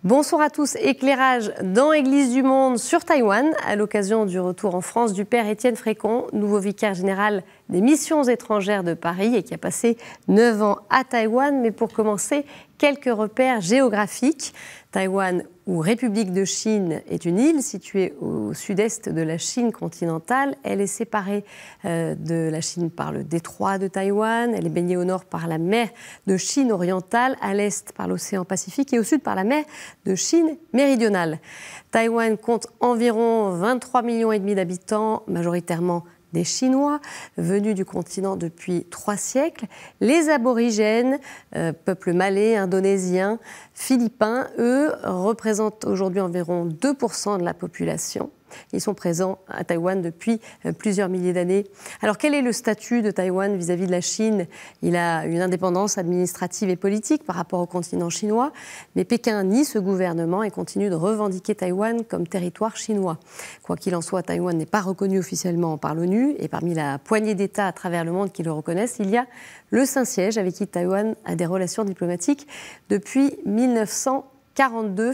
Bonsoir à tous. Éclairage dans Église du Monde sur Taïwan à l'occasion du retour en France du père Étienne Frécon, nouveau vicaire général des missions étrangères de Paris et qui a passé 9 ans à Taïwan. Mais pour commencer, quelques repères géographiques. Taïwan, ou République de Chine, est une île située au sud-est de la Chine continentale. Elle est séparée de la Chine par le détroit de Taïwan. Elle est baignée au nord par la mer de Chine orientale, à l'est par l'océan Pacifique et au sud par la mer de Chine méridionale. Taïwan compte environ 23,5 millions d'habitants, majoritairement des Chinois, venus du continent depuis 3 siècles. Les aborigènes, peuple malais, indonésien, philippins, eux, représentent aujourd'hui environ 2% de la population. Ils sont présents à Taïwan depuis plusieurs milliers d'années. Alors, quel est le statut de Taïwan vis-à-vis de la Chine? Il a une indépendance administrative et politique par rapport au continent chinois, mais Pékin nie ce gouvernement et continue de revendiquer Taïwan comme territoire chinois. Quoi qu'il en soit, Taïwan n'est pas reconnu officiellement par l'ONU, et parmi la poignée d'États à travers le monde qui le reconnaissent, il y a le Saint-Siège, avec qui Taïwan a des relations diplomatiques depuis 1942.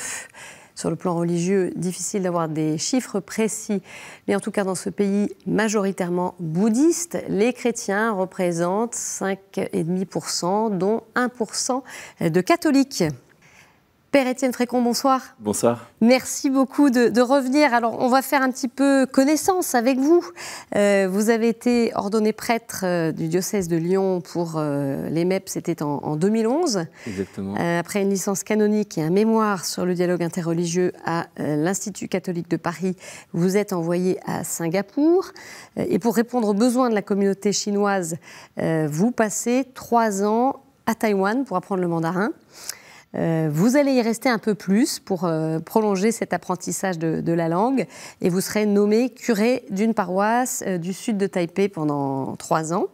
Sur le plan religieux, difficile d'avoir des chiffres précis, mais en tout cas dans ce pays majoritairement bouddhiste, les chrétiens représentent 5,5%, dont 1% de catholiques. Père Étienne Frécon, bonsoir. Bonsoir. Merci beaucoup de revenir. Alors, on va faire un petit peu connaissance avec vous. Vous avez été ordonné prêtre du diocèse de Lyon pour les MEP, c'était en 2011. Exactement. Après une licence canonique et un mémoire sur le dialogue interreligieux à l'Institut catholique de Paris, vous êtes envoyé à Singapour. Et pour répondre aux besoins de la communauté chinoise, vous passez 3 ans à Taïwan pour apprendre le mandarin. Vous allez y rester un peu plus pour prolonger cet apprentissage de la langue et vous serez nommé curé d'une paroisse du sud de Taipei pendant 3 ans.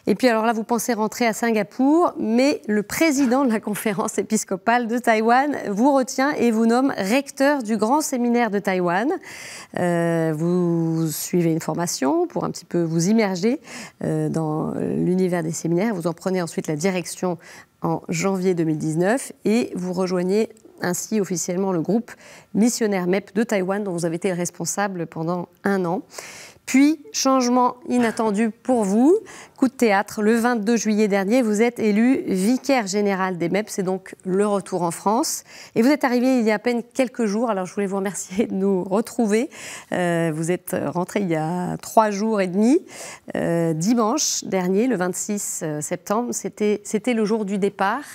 Et puis alors là, vous pensez rentrer à Singapour, mais le président de la conférence épiscopale de Taïwan vous retient et vous nomme recteur du grand séminaire de Taïwan. Vous suivez une formation pour un petit peu vous immerger dans l'univers des séminaires. Vous en prenez ensuite la direction en janvier 2019 et vous rejoignez ainsi officiellement le groupe missionnaire MEP de Taïwan dont vous avez été le responsable pendant 1 an. Puis, changement inattendu pour vous, coup de théâtre, le 22 juillet dernier, vous êtes élu vicaire général des MEP, c'est donc le retour en France. Et vous êtes arrivé il y a à peine quelques jours, alors je voulais vous remercier de nous retrouver. Vous êtes rentré il y a 3 jours et demi, dimanche dernier, le 26 septembre, c'était le jour du départ.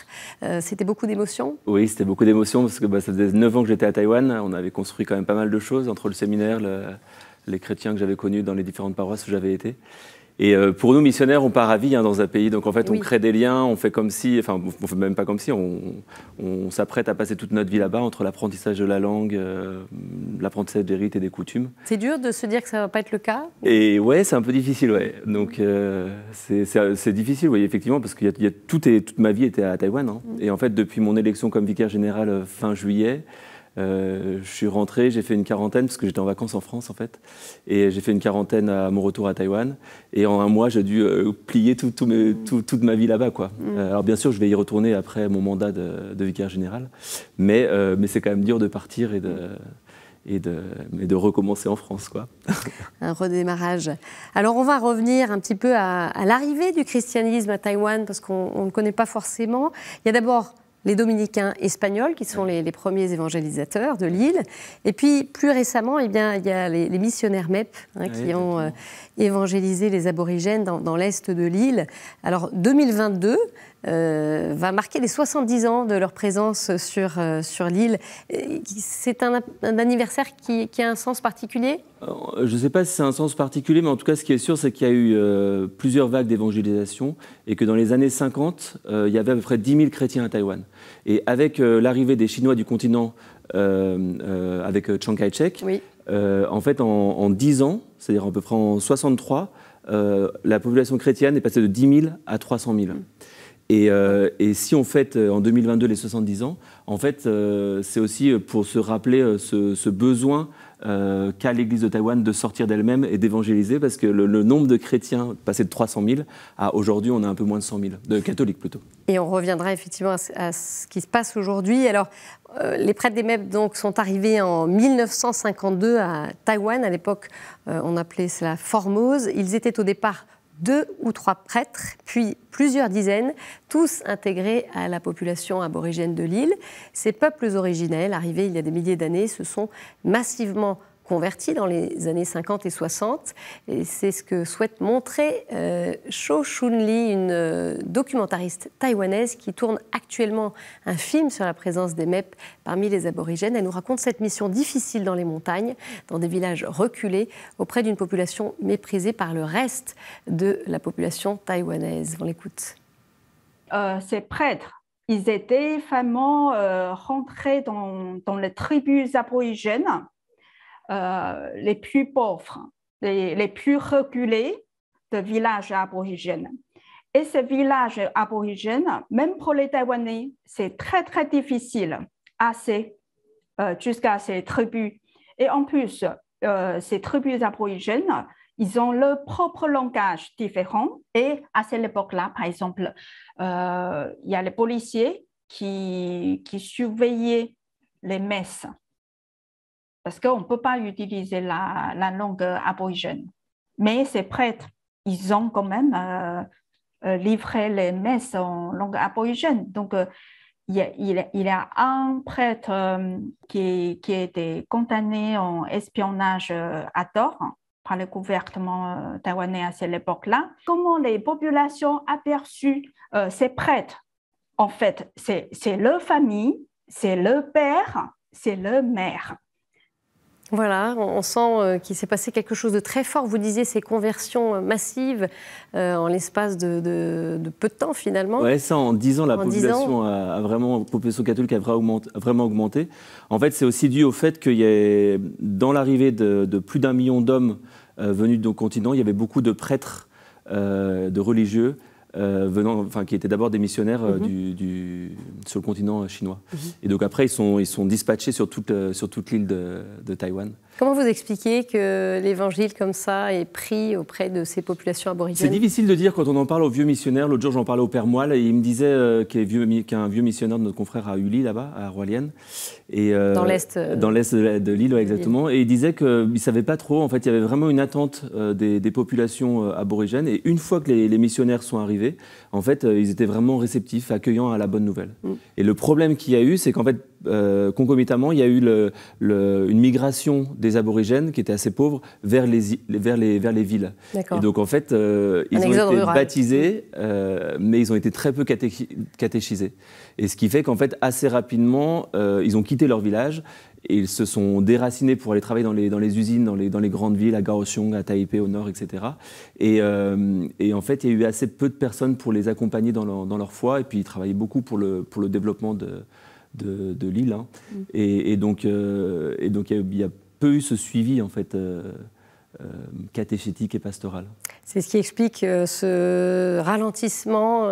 C'était beaucoup d'émotions? Oui, c'était beaucoup d'émotions parce que ça faisait 9 ans que j'étais à Taïwan, on avait construit quand même pas mal de choses entre le séminaire, les chrétiens que j'avais connus dans les différentes paroisses où j'avais été. Et pour nous, missionnaires, on part à vie dans un pays. Donc en fait, on crée des liens, on fait comme si, enfin, on fait même pas comme si, on s'apprête à passer toute notre vie là-bas entre l'apprentissage de la langue, l'apprentissage des rites et des coutumes. C'est dur de se dire que ça va pas être le cas? Et ouais, c'est un peu difficile, ouais. Donc c'est difficile, oui, effectivement, parce que toute ma vie était à Taïwan. Hein. Et en fait, depuis mon élection comme vicaire général fin juillet, je suis rentré, j'ai fait une quarantaine, parce que j'étais en vacances en France en fait, et j'ai fait une quarantaine à mon retour à Taïwan, et en 1 mois j'ai dû plier toute ma vie là-bas, quoi. Alors bien sûr je vais y retourner après mon mandat de vicaire général, mais c'est quand même dur de partir et de recommencer en France, quoi. Un redémarrage. Alors on va revenir un petit peu à l'arrivée du christianisme à Taïwan, parce qu'on ne connaît pas forcément. Il y a d'abord les dominicains espagnols, qui sont les premiers évangélisateurs de l'île. Et puis, plus récemment, il y a les missionnaires MEP qui ont évangélisé les aborigènes dans l'est de l'île. Alors, 2022 va marquer les 70 ans de leur présence sur l'île. C'est un anniversaire qui a un sens particulier? Je ne sais pas si c'est un sens particulier, mais en tout cas, ce qui est sûr, c'est qu'il y a eu plusieurs vagues d'évangélisation et que dans les années 50, il y avait à peu près 10 000 chrétiens à Taïwan. Et avec l'arrivée des Chinois du continent, avec Chiang Kai-shek, en fait, en 10 ans, c'est-à-dire à peu près en 63, la population chrétienne est passée de 10 000 à 300 000. Et si on fête en 2022 les 70 ans, en fait, c'est aussi pour se rappeler ce besoin qu'à l'Église de Taïwan de sortir d'elle-même et d'évangéliser, parce que le nombre de chrétiens passé de 300 000 à aujourd'hui, on a un peu moins de 100 000, de catholiques plutôt. Et on reviendra effectivement à ce qui se passe aujourd'hui. Alors, les prêtres des MEP donc, sont arrivés en 1952 à Taïwan. À l'époque, on appelait cela Formose. Ils étaient au départ 2 ou 3 prêtres, puis plusieurs dizaines, tous intégrés à la population aborigène de l'île. Ces peuples originels, arrivés il y a des milliers d'années, se sont massivement convertis dans les années 50 et 60. Et c'est ce que souhaite montrer Cho Chun-Li, une documentariste taïwanaise qui tourne actuellement un film sur la présence des MEP parmi les aborigènes. Elle nous raconte cette mission difficile dans les montagnes, dans des villages reculés, auprès d'une population méprisée par le reste de la population taïwanaise. On l'écoute. Ces prêtres, ils étaient vraiment rentrés dans les tribus aborigènes, les plus pauvres, les plus reculés de villages aborigènes. Et ces villages aborigènes, même pour les Taïwanais, c'est très, très difficile jusqu'à ces tribus. Et en plus, ces tribus aborigènes, ils ont leur propre langage différent. Et à cette époque-là, par exemple, il y a les policiers qui surveillaient les messes, parce qu'on ne peut pas utiliser la langue aborigène. Mais ces prêtres, ils ont quand même livré les messes en langue aborigène. Donc, il y a un prêtre qui a été condamné en espionnage à tort par le gouvernement taïwanais à cette époque-là. Comment les populations aperçues ces prêtres? En fait, c'est leur famille, c'est leur père, c'est leur mère. Voilà, on sent qu'il s'est passé quelque chose de très fort. Vous disiez ces conversions massives en l'espace de peu de temps finalement. Oui, ça en 10 ans, la population population catholique a vraiment augmenté. En fait, c'est aussi dû au fait qu'il y a, dans l'arrivée de plus d'1 million d'hommes venus du continent, il y avait beaucoup de prêtres, de religieux, qui étaient d'abord des missionnaires sur le continent chinois. Et donc après, ils sont dispatchés sur toute l'île de Taïwan. Comment vous expliquez que l'évangile comme ça est pris auprès de ces populations aborigènes? C'est difficile de dire quand on en parle aux vieux missionnaires. L'autre jour, j'en parlais au Père Moelle et il me disait qu'un vieux missionnaire de notre confrère à Uli, là-bas, à Hualien. Dans l'est de l'île, ouais, exactement. Et il disait qu'il ne savait pas trop. En fait, il y avait vraiment une attente des populations aborigènes. Et une fois que les missionnaires sont arrivés, en fait, ils étaient vraiment réceptifs, accueillants à la bonne nouvelle. Et le problème qu'il y a eu, c'est qu'en fait, concomitamment, il y a eu une migration des aborigènes qui étaient assez pauvres vers les villes. Et donc, en fait, ils ont été baptisés, mais ils ont été très peu catéchisés. Et ce qui fait qu'en fait, assez rapidement, ils ont quitté leur village et ils se sont déracinés pour aller travailler dans les usines, dans les grandes villes, à Kaohsiung, à Taipei au nord, etc. Et en fait, il y a eu assez peu de personnes pour les accompagner dans leur foi, et puis ils travaillaient beaucoup pour le développement de l'île. Hein. Et donc, il y a peu eu ce suivi, en fait, catéchétique et pastoral. C'est ce qui explique ce ralentissement.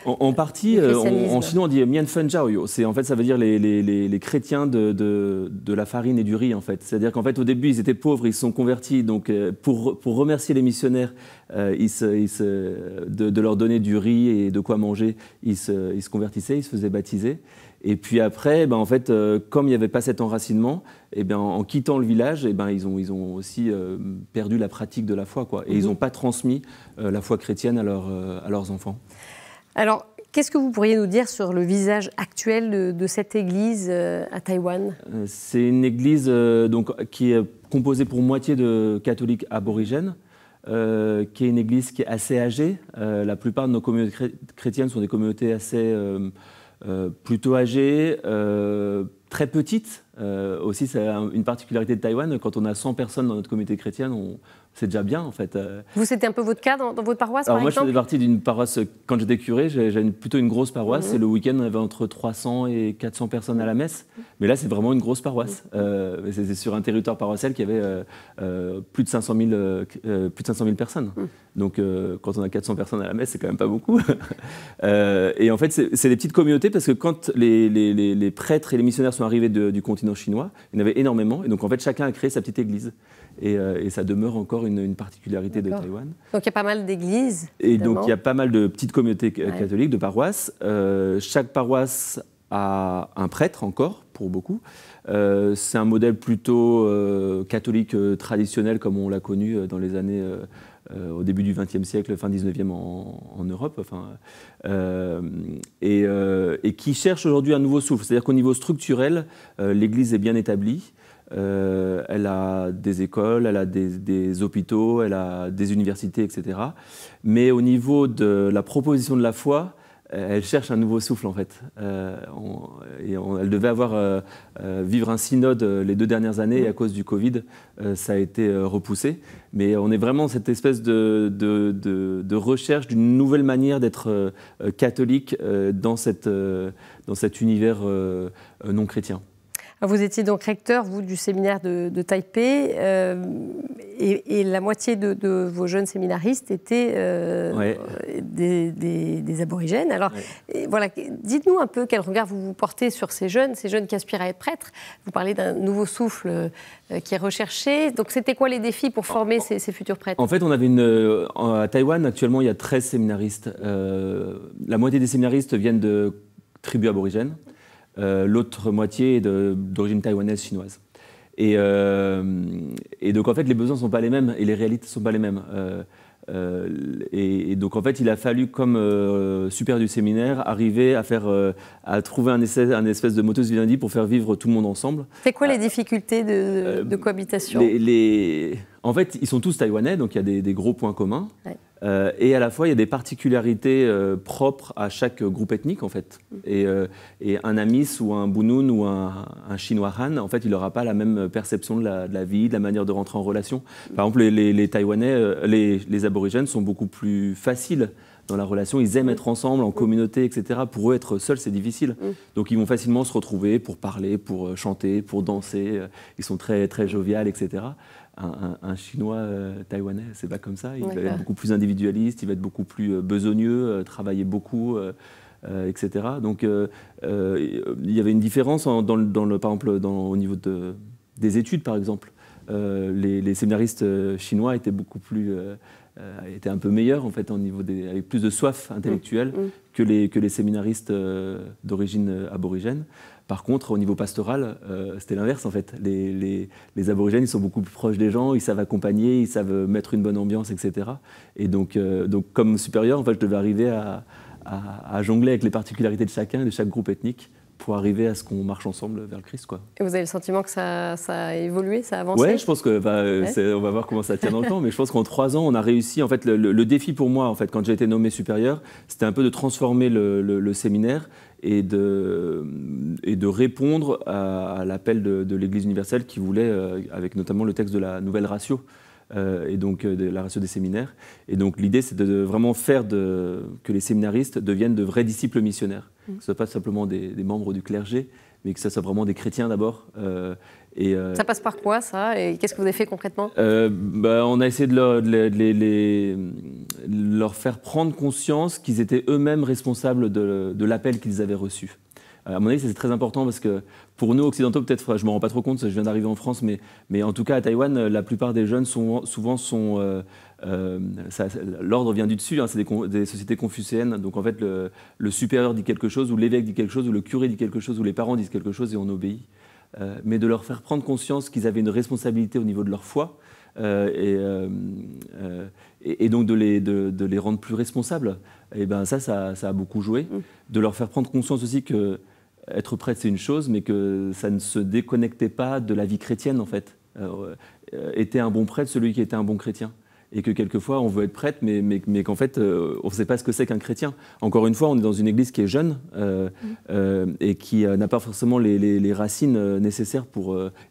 En partie, en chinois on dit Mian Fen Jiao Yo. En fait, ça veut dire les chrétiens de la farine et du riz, en fait. C'est-à-dire qu'en fait, au début, ils étaient pauvres, ils se sont convertis. Donc, pour remercier les missionnaires de leur donner du riz et de quoi manger, ils se convertissaient, ils se faisaient baptiser. Et puis après, en fait, comme il n'y avait pas cet enracinement, en quittant le village, ils ont aussi perdu la pratique de la foi, quoi. Et ils n'ont pas transmis la foi chrétienne à leurs enfants. Alors, qu'est-ce que vous pourriez nous dire sur le visage actuel de cette église à Taïwan? C'est une église qui est composée pour moitié de catholiques aborigènes, qui est une église qui est assez âgée. La plupart de nos communautés chrétiennes sont des communautés assez... plutôt âgées, très petites. Aussi, c'est une particularité de Taïwan. Quand on a 100 personnes dans notre communauté chrétienne, C'est déjà bien, en fait. Vous, c'était un peu votre cas dans votre paroisse, Alors par moi, exemple? je faisais partie d'une paroisse, quand j'étais curé, j'avais plutôt une grosse paroisse. Et le week-end, on avait entre 300 et 400 personnes à la messe. Mais là, c'est vraiment une grosse paroisse. C'est sur un territoire paroissial qui avait plus de 500 000 personnes. Donc, quand on a 400 personnes à la messe, c'est quand même pas beaucoup. Et en fait, c'est des petites communautés parce que quand les prêtres et les missionnaires sont arrivés du continent chinois, il y en avait énormément. Et donc, en fait, chacun a créé sa petite église. Et ça demeure encore une particularité de Taïwan. Donc il y a pas mal d'églises. Et donc il y a pas mal de petites communautés catholiques, de paroisses. Chaque paroisse a un prêtre encore, pour beaucoup. C'est un modèle plutôt catholique traditionnel comme on l'a connu dans les années au début du XXe siècle, fin XIXe en Europe. Et qui cherche aujourd'hui un nouveau souffle. C'est-à-dire qu'au niveau structurel, l'Église est bien établie. Elle a des écoles, elle a des hôpitaux, elle a des universités, etc. Mais au niveau de la proposition de la foi, elle cherche un nouveau souffle, en fait. Elle devait vivre un synode les 2 dernières années, et à cause du Covid, ça a été repoussé. Mais on est vraiment dans cette espèce de recherche d'une nouvelle manière d'être catholique dans cet univers non chrétien. Vous étiez donc recteur, vous, du séminaire de Taipei, et la moitié de vos jeunes séminaristes étaient des aborigènes. Alors, voilà, dites-nous un peu quel regard vous portez sur ces jeunes qui aspirent à être prêtres. Vous parlez d'un nouveau souffle qui est recherché. Donc, c'était quoi les défis pour former ces futurs prêtres? En fait, on avait à Taïwan, actuellement, il y a 13 séminaristes. La moitié des séminaristes viennent de tribus aborigènes. L'autre moitié est d'origine taïwanaise chinoise. Et donc en fait les besoins ne sont pas les mêmes et les réalités ne sont pas les mêmes. Et donc en fait il a fallu comme supérieur du séminaire arriver à trouver un espèce de modus vivendi pour faire vivre tout le monde ensemble. C'est quoi les difficultés de cohabitation? En fait ils sont tous taïwanais, donc il y a des gros points communs. Ouais. Et à la fois, il y a des particularités propres à chaque groupe ethnique, en fait. Et un Amis ou un Bunun ou un Chinois Han, en fait, il n'aura pas la même perception de la vie, de la manière de rentrer en relation. Par exemple, les Taïwanais, les aborigènes sont beaucoup plus faciles dans la relation. Ils aiment être ensemble, en communauté, etc. Pour eux, être seuls, c'est difficile. Donc, ils vont facilement se retrouver pour parler, pour chanter, pour danser. Ils sont très, très joviales, etc. Un Chinois taïwanais, c'est pas comme ça. Il va être beaucoup plus individualiste, il va être beaucoup plus besogneux, travailler beaucoup, etc. Donc il y avait une différence par exemple, au niveau des études, par exemple. Les séminaristes chinois étaient étaient un peu meilleurs en fait, avec plus de soif intellectuelle que les séminaristes d'origine aborigène. Par contre, au niveau pastoral, c'était l'inverse en fait. Les aborigènes, ils sont beaucoup plus proches des gens, ils savent accompagner, ils savent mettre une bonne ambiance, etc. Et donc comme supérieur, en fait, je devais arriver à jongler avec les particularités de chacun, de chaque groupe ethnique, pour arriver à ce qu'on marche ensemble vers le Christ, quoi. Et vous avez le sentiment que ça a évolué, ça a avancé? Ouais, je pense que on va voir comment ça tient dans le temps, mais je pense qu'en 3 ans, on a réussi. En fait, le défi pour moi, en fait, quand j'ai été nommé supérieur, c'était un peu de transformer le séminaire et de répondre à l'appel de l'Église universelle qui voulait, avec notamment le texte de la nouvelle ratio, et donc de la ratio des séminaires. Et donc l'idée, c'est de vraiment faire que les séminaristes deviennent de vrais disciples missionnaires. Que ce ne soit pas simplement des membres du clergé, mais que ce soit vraiment des chrétiens d'abord. Ça passe par quoi, ça? Et qu'est-ce que vous avez fait concrètement? On a essayé de leur faire prendre conscience qu'ils étaient eux-mêmes responsables de l'appel qu'ils avaient reçu. À mon avis, c'est très important parce que pour nous, occidentaux, peut-être, je ne me rends pas trop compte, je viens d'arriver en France, mais en tout cas à Taïwan, la plupart des jeunes souvent sont... l'ordre vient du dessus, hein, c'est des sociétés confucéennes. Donc en fait, le supérieur dit quelque chose, ou l'évêque dit quelque chose, ou le curé dit quelque chose, ou les parents disent quelque chose et on obéit. Mais de leur faire prendre conscience qu'ils avaient une responsabilité au niveau de leur foi, et donc de les rendre plus responsables, et ben ça a beaucoup joué. De leur faire prendre conscience aussi que être prêtre, c'est une chose, mais que ça ne se déconnectait pas de la vie chrétienne, en fait. Était un bon prêtre celui qui était un bon chrétien. et que quelquefois on veut être prêtre, mais qu'en fait on ne sait pas ce que c'est qu'un chrétien. Encore une fois, on est dans une église qui est jeune et qui n'a pas forcément les racines nécessaires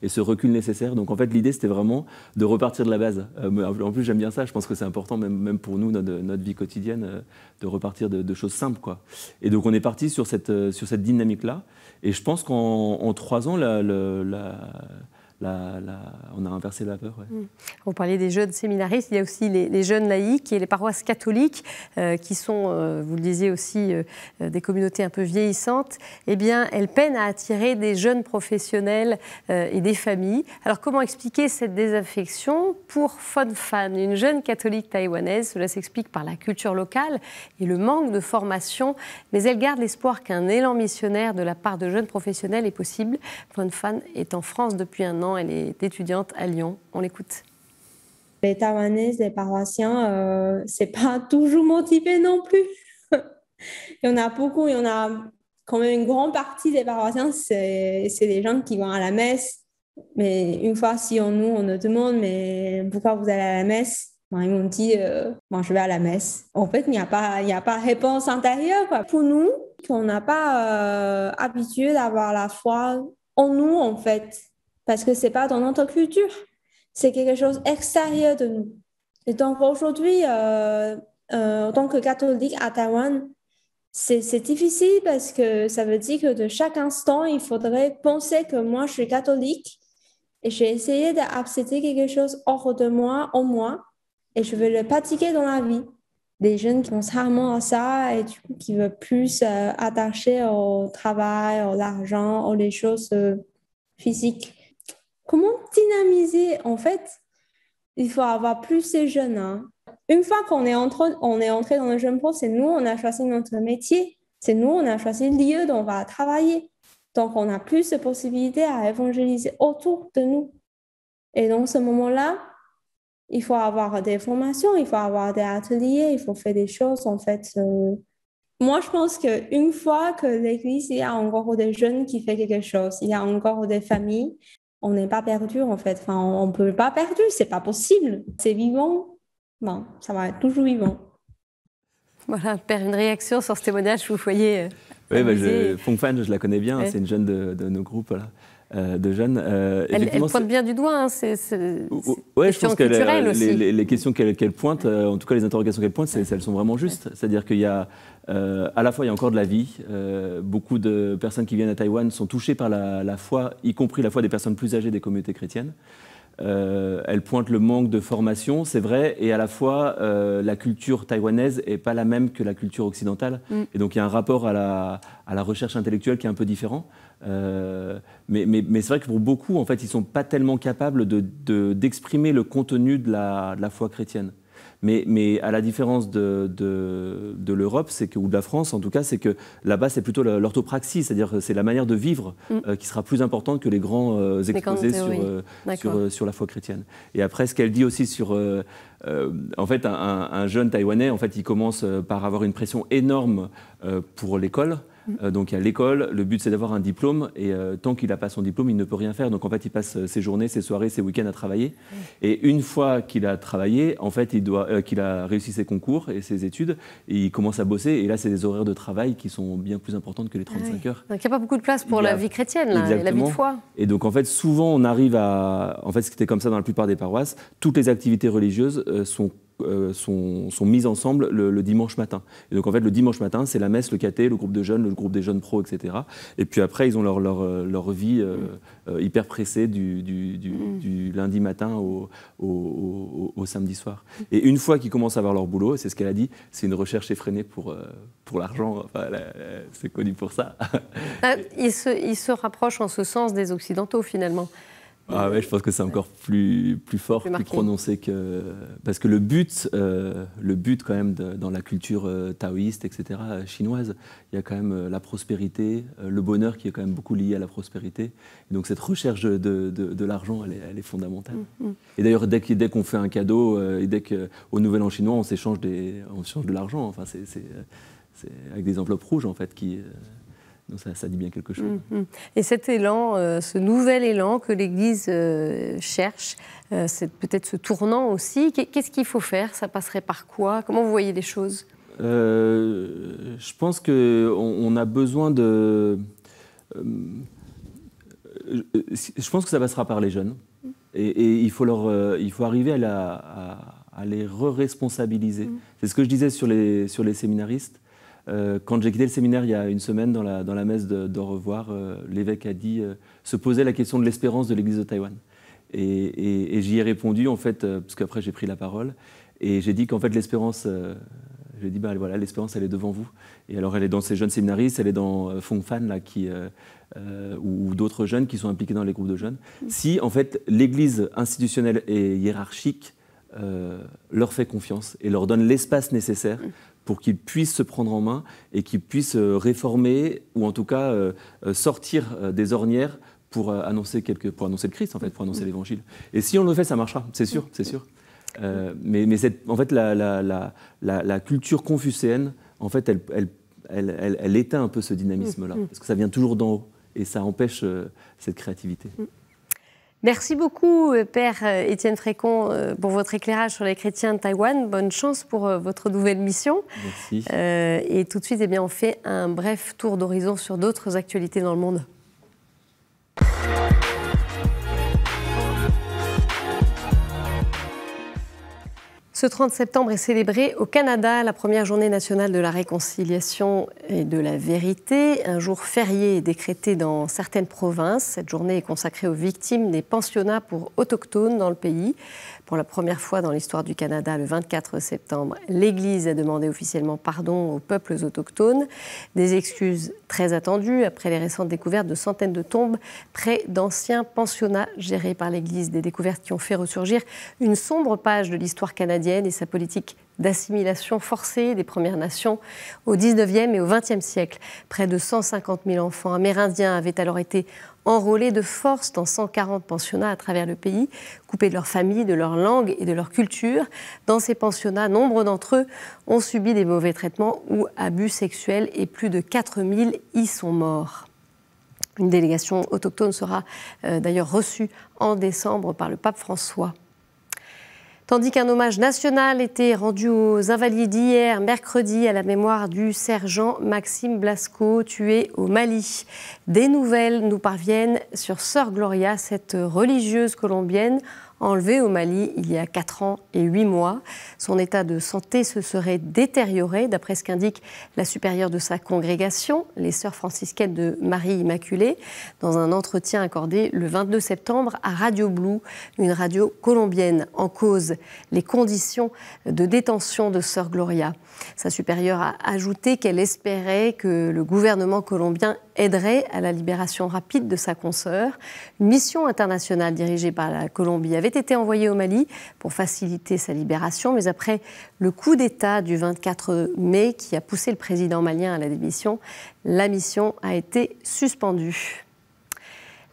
et ce recul nécessaire. Donc en fait l'idée c'était vraiment de repartir de la base. En plus j'aime bien ça, je pense que c'est important même pour nous, notre vie quotidienne, de repartir de choses simples, quoi. Et donc on est parti sur cette dynamique-là. Et je pense qu'en 3 ans, on a inversé la peur. Ouais. Vous parliez des jeunes séminaristes, il y a aussi les jeunes laïcs et les paroisses catholiques qui sont, vous le disiez aussi, des communautés un peu vieillissantes. Eh bien, elles peinent à attirer des jeunes professionnels et des familles. Alors, comment expliquer cette désaffection pour Fon Fan, une jeune catholique taïwanaise? Cela s'explique par la culture locale et le manque de formation, mais elle garde l'espoir qu'un élan missionnaire de la part de jeunes professionnels est possible. Fon Fan est en France depuis 1 an. Elle est étudiante à Lyon. On l'écoute. Les Taïwanaises, les paroissiens, c'est pas toujours motivé non plus. Il y en a beaucoup, il y en a quand même une grande partie des paroissiens, c'est des gens qui vont à la messe. Mais une fois, si on nous demande, mais pourquoi vous allez à la messe? Ils m'ont dit, je vais à la messe. En fait, il n'y a pas réponse intérieure, quoi. Pour nous, on n'a pas habitué d'avoir la foi en nous, en fait. Parce que ce n'est pas dans notre culture. C'est quelque chose extérieur de nous. Et donc aujourd'hui, en tant que catholique à Taïwan, c'est difficile parce que ça veut dire que de chaque instant, il faudrait penser que moi, je suis catholique et j'ai essayé d'accepter quelque chose hors de moi, en moi, et je veux le pratiquer dans la vie. Des jeunes qui pensent rarement à ça et du coup qui veulent plus attacher au travail, à l'argent, aux les choses physiques. Comment dynamiser? En fait, il faut avoir plus de jeunes. Hein. Une fois qu'on est entré dans le jeune pro, c'est nous, on a choisi notre métier. C'est nous, on a choisi le lieu dont on va travailler. Donc, on a plus de possibilités à évangéliser autour de nous. Et dans ce moment-là, il faut avoir des formations, il faut avoir des ateliers, il faut faire des choses, en fait. Moi, je pense qu'une fois que l'Église, il y a encore des jeunes qui font quelque chose, il y a encore des familles, on n'est pas perdu, en fait. Enfin, on ne peut pas perdre, c'est pas possible. C'est vivant. Bon, ça va être toujours vivant. Voilà, Père, une réaction sur ce témoignage, vous voyez. Oui, Fong Fan, je la connais bien, ouais. C'est une jeune de nos groupes, voilà. De jeunes. Elle pointe bien du doigt, hein, c'est je pense que les questions qu'elle pointe, en tout cas les interrogations qu'elle pointe, elles sont vraiment justes. C'est-à-dire qu'il y a, à la fois, il y a encore de la vie. Beaucoup de personnes qui viennent à Taïwan sont touchées par la foi, y compris la foi des personnes plus âgées des communautés chrétiennes. Elle pointe le manque de formation, c'est vrai, et à la fois la culture taïwanaise n'est pas la même que la culture occidentale. Et donc il y a un rapport à la recherche intellectuelle qui est un peu différent. Mais c'est vrai que pour beaucoup, en fait, ils ne sont pas tellement capables d'exprimer le contenu de la foi chrétienne. Mais à la différence de l'Europe, ou de la France en tout cas, c'est que là-bas c'est plutôt l'orthopraxie, c'est-à-dire que c'est la manière de vivre qui sera plus importante que les grands exposés sur la foi chrétienne. Et après, ce qu'elle dit aussi sur, en fait, un jeune Taïwanais, en fait, il commence par avoir une pression énorme pour l'école. Donc il y a l'école, le but c'est d'avoir un diplôme et tant qu'il n'a pas son diplôme, il ne peut rien faire. Donc en fait, il passe ses journées, ses soirées, ses week-ends à travailler. Et une fois qu'il a travaillé, en fait, qu'il a réussi ses concours et ses études, il commence à bosser. Et là, c'est des horaires de travail qui sont bien plus importantes que les 35 heures. Donc il n'y a pas beaucoup de place pour la vie chrétienne, là, la vie de foi. Et donc en fait, souvent on arrive à... En fait, c'était comme ça dans la plupart des paroisses. Toutes les activités religieuses sont mises ensemble le dimanche matin. Et donc en fait, le dimanche matin, c'est la messe, le caté, le groupe de jeunes, le groupe des jeunes pros, etc. Et puis après, ils ont leur vie hyper pressée du lundi matin au samedi soir. Et une fois qu'ils commencent à avoir leur boulot, c'est ce qu'elle a dit, c'est une recherche effrénée pour l'argent. Enfin, c'est connu pour ça. Ils se rapprochent en ce sens des Occidentaux, finalement. Ah ouais, je pense que c'est encore plus fort, plus prononcé que... Parce que le but quand même dans la culture taoïste, etc., chinoise, il y a quand même la prospérité, le bonheur qui est quand même beaucoup lié à la prospérité. Et donc cette recherche de l'argent, elle est fondamentale. Et d'ailleurs, dès qu'on fait un cadeau, et dès qu'au Nouvel An chinois, on s'échange de l'argent. Enfin, c'est avec des enveloppes rouges, en fait, qui... Donc ça dit bien quelque chose. Et cet élan, ce nouvel élan que l'Église cherche, c'est peut-être ce tournant aussi. Qu'est-ce qu'il faut faire? Ça passerait par quoi? Comment vous voyez les choses? Je pense qu'on a besoin de... je pense que ça passera par les jeunes. Et il faut arriver à les re-responsabiliser. C'est ce que je disais sur les séminaristes. Quand j'ai quitté le séminaire il y a une semaine, dans la messe d'au revoir, l'évêque a dit se poser la question de l'espérance de l'Église de Taïwan. Et j'y ai répondu, en fait, parce qu'après j'ai pris la parole, et j'ai dit qu'en fait l'espérance, j'ai dit voilà, l'espérance elle est devant vous. Et alors elle est dans ces jeunes séminaristes, elle est dans Fong Fan là, ou d'autres jeunes qui sont impliqués dans les groupes de jeunes. Si en fait l'Église institutionnelle et hiérarchique leur fait confiance et leur donne l'espace nécessaire pour qu'ils puissent se prendre en main et qu'ils puissent réformer ou en tout cas sortir des ornières pour annoncer le Christ, en fait, pour annoncer l'Évangile. Et si on le fait, ça marchera, c'est sûr, c'est sûr. Mais en fait, la culture confucéenne, en fait, elle éteint un peu ce dynamisme-là, parce que ça vient toujours d'en haut et ça empêche cette créativité. Merci beaucoup, Père Étienne Frécon, pour votre éclairage sur les chrétiens de Taïwan. Bonne chance pour votre nouvelle mission. Merci. Et tout de suite, on fait un bref tour d'horizon sur d'autres actualités dans le monde. Ce 30 septembre est célébré au Canada la première journée nationale de la réconciliation et de la vérité, un jour férié décrété dans certaines provinces. Cette journée est consacrée aux victimes des pensionnats pour autochtones dans le pays. Pour la première fois dans l'histoire du Canada, le 24 septembre, l'Église a demandé officiellement pardon aux peuples autochtones. Des excuses très attendues après les récentes découvertes de centaines de tombes près d'anciens pensionnats gérés par l'Église. Des découvertes qui ont fait ressurgir une sombre page de l'histoire canadienne et sa politique d'assimilation forcée des Premières Nations au XIXe et au XXe siècle. Près de 150 000 enfants amérindiens avaient alors été enrôlés de force dans 140 pensionnats à travers le pays, coupés de leur famille, de leur langue et de leur culture. Dans ces pensionnats, nombre d'entre eux ont subi des mauvais traitements ou abus sexuels et plus de 4 000 y sont morts. Une délégation autochtone sera d'ailleurs reçue en décembre par le pape François. Tandis qu'un hommage national était rendu aux Invalides hier, mercredi, à la mémoire du sergent Maxime Blasco, tué au Mali. Des nouvelles nous parviennent sur Sœur Gloria, cette religieuse colombienne enlevée au Mali il y a 4 ans et 8 mois. Son état de santé se serait détérioré, d'après ce qu'indique la supérieure de sa congrégation, les Sœurs franciscaines de Marie Immaculée, dans un entretien accordé le 22 septembre à Radio Blue, une radio colombienne. En cause, les conditions de détention de Sœur Gloria. Sa supérieure a ajouté qu'elle espérait que le gouvernement colombien aiderait à la libération rapide de sa consoeur. Une mission internationale dirigée par la Colombie avait été envoyée au Mali pour faciliter sa libération, mais après le coup d'État du 24 mai qui a poussé le président malien à la démission, la mission a été suspendue.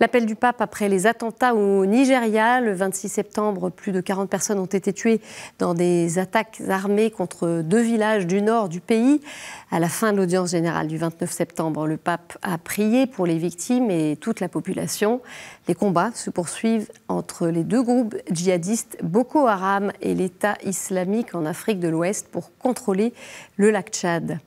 L'appel du pape après les attentats au Nigeria. Le 26 septembre, plus de 40 personnes ont été tuées dans des attaques armées contre 2 villages du nord du pays. À la fin de l'audience générale du 29 septembre, le pape a prié pour les victimes et toute la population. Les combats se poursuivent entre les 2 groupes djihadistes, Boko Haram et l'État islamique en Afrique de l'Ouest, pour contrôler le lac Tchad.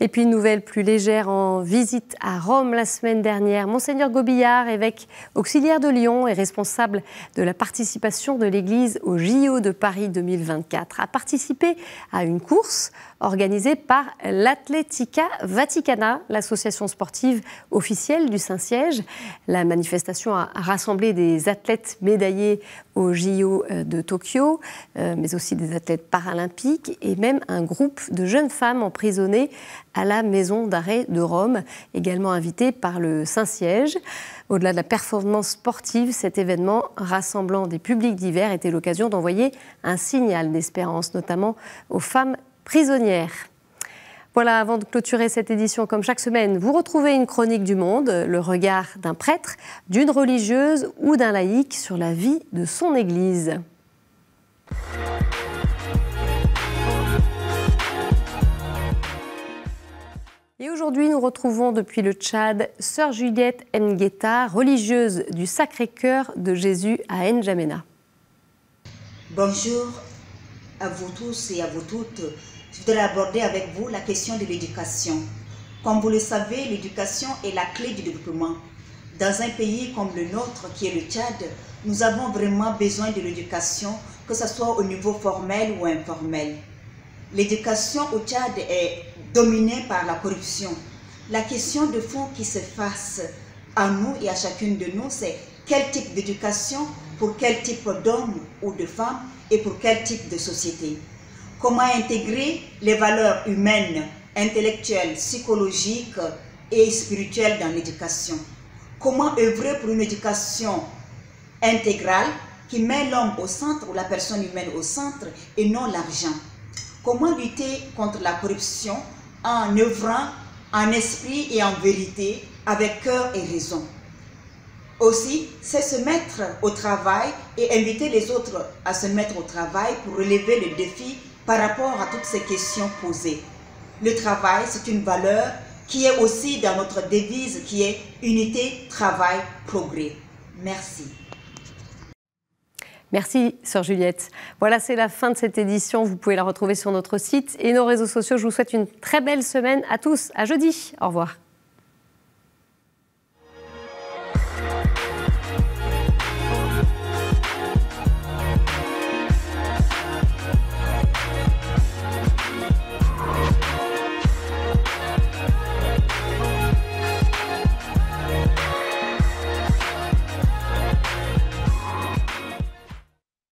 Et puis une nouvelle plus légère en visite à Rome la semaine dernière. Monseigneur Gobillard, évêque auxiliaire de Lyon et responsable de la participation de l'Église au JO de Paris 2024, a participé à une course organisée par l'Atletica Vaticana, l'association sportive officielle du Saint-Siège. La manifestation a rassemblé des athlètes médaillés au JO de Tokyo, mais aussi des athlètes paralympiques et même un groupe de jeunes femmes emprisonnées à la maison d'arrêt de Rome, également invité par le Saint-Siège. Au-delà de la performance sportive, cet événement rassemblant des publics divers était l'occasion d'envoyer un signal d'espérance, notamment aux femmes prisonnières. Voilà, avant de clôturer cette édition, comme chaque semaine, vous retrouvez une chronique du monde, le regard d'un prêtre, d'une religieuse ou d'un laïc sur la vie de son Église. Et aujourd'hui, aujourd'hui, nous retrouvons depuis le Tchad Sœur Juliette Ngueta, religieuse du Sacré-Cœur de Jésus à N'Djamena. Bonjour à vous tous et à vous toutes. Je voudrais aborder avec vous la question de l'éducation. Comme vous le savez, l'éducation est la clé du développement. Dans un pays comme le nôtre, qui est le Tchad, nous avons vraiment besoin de l'éducation, que ce soit au niveau formel ou informel. L'éducation au Tchad est dominée par la corruption. La question de fond qui se face à nous et à chacune de nous, c'est quel type d'éducation, pour quel type d'hommes ou de femmes et pour quel type de société. Comment intégrer les valeurs humaines, intellectuelles, psychologiques et spirituelles dans l'éducation. Comment œuvrer pour une éducation intégrale qui met l'homme au centre ou la personne humaine au centre et non l'argent. Comment lutter contre la corruption en œuvrant en esprit et en vérité, avec cœur et raison. Aussi, c'est se mettre au travail et inviter les autres à se mettre au travail pour relever le défi par rapport à toutes ces questions posées. Le travail, c'est une valeur qui est aussi dans notre devise qui est unité, travail, progrès. Merci. Merci, Sœur Juliette. Voilà, c'est la fin de cette édition. Vous pouvez la retrouver sur notre site et nos réseaux sociaux. Je vous souhaite une très belle semaine à tous. À jeudi. Au revoir.